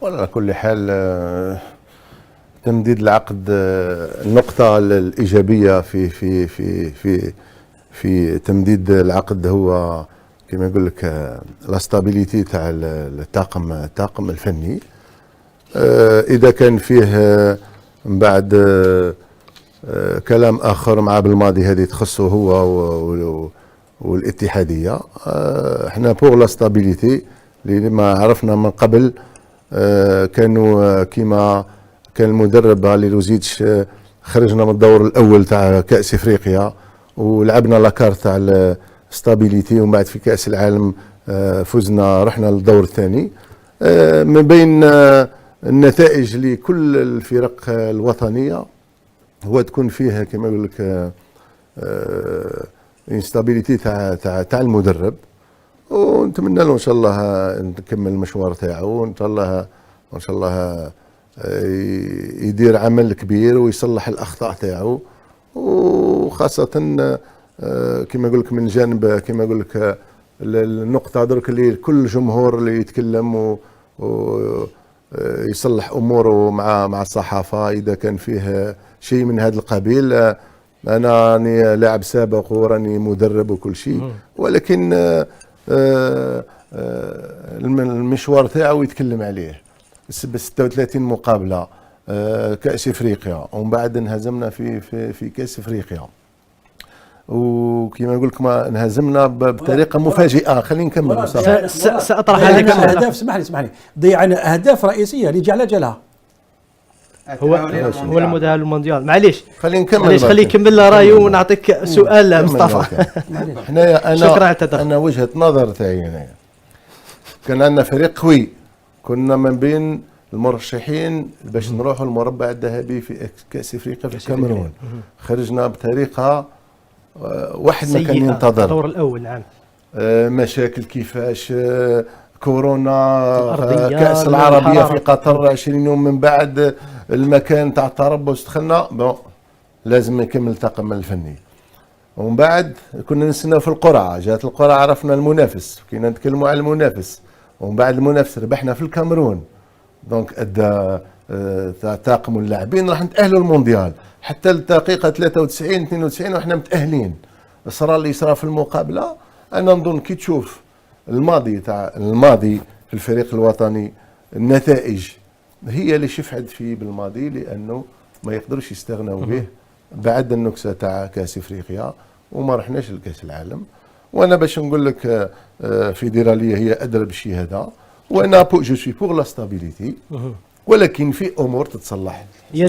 على كل حال تمديد العقد النقطة الإيجابية في تمديد العقد هو كما يقول لك لا ستابيليتي تاع الطاقم الفني. إذا كان فيه من بعد كلام آخر مع بالماضي هذه تخصه هو والاتحادية، احنا بوغ لا ستابيليتي اللي ما عرفنا من قبل. كانوا كيما كان المدرب علي لوزيتش، خرجنا من الدور الاول تاع كاس افريقيا ولعبنا لاكارت تاع ستابيليتي، ومن بعد في كاس العالم فزنا رحنا للدور الثاني. من بين النتائج لكل الفرق الوطنيه هو تكون فيها كما يقول لك انستابيليتي تاع المدرب، ونتمنى له ان شاء الله نكمل المشوار تاعو، وان شاء الله يدير عمل كبير ويصلح الاخطاء تاعو، وخاصه كما يقول لك من جانب كما يقول لك النقطه درك اللي كل جمهور اللي يتكلم ويصلح اموره مع الصحافه اذا كان فيه شيء من هذا القبيل. انا راني لاعب سابق وراني مدرب وكل شيء، ولكن المشوار تاعو يتكلم عليه. 36 مقابله كاس افريقيا، ومن بعد انهزمنا في كاس افريقيا، وكما نقول لك ما انهزمنا بطريقه مفاجئه. خلينا نكمل. ساطرح عليك اهداف. اسمح لي ضيعنا اهداف رئيسيه اللي جعل جلها هو المدرب المونديال. معليش خلينا نكمل. معليش خليه يكمل رايه ونعطيك سؤال مصطفى. انا وجهه نظر تاعي هنايا كان عندنا فريق قوي، كنا من بين المرشحين باش نروحوا المربع الذهبي في كاس افريقيا في الكاميرون. خرجنا بطريقه واحد ما كان ينتظر. الدور الاول. نعم. مشاكل كيفاش كورونا، كاس العربيه في قطر 20 يوم من بعد، المكان تاع التربص دخلنا لازم يكمل الطاقم الفني. ومن بعد كنا نستناو في القرعه، جات القرعه عرفنا المنافس، كنا نتكلموا على المنافس، ومن بعد المنافس ربحنا في الكاميرون. دونك ادى طاقم اللاعبين راح نتاهلوا المونديال حتى الدقيقه 93 92 وحنا متاهلين. صرا اللي صرا في المقابله. انا نظن كي تشوف الماضي في الفريق الوطني، النتائج هي اللي شفعت فيه بالماضي، لانه ما يقدرش يستغنوا به بعد النكسه تاع كاس افريقيا وما رحناش لكاس العالم. وانا باش نقول لك فيدراليه هي ادرى بالشيء هذا، وانا جو سوي بوغ لا ستابيليتي، ولكن في امور تتصلح.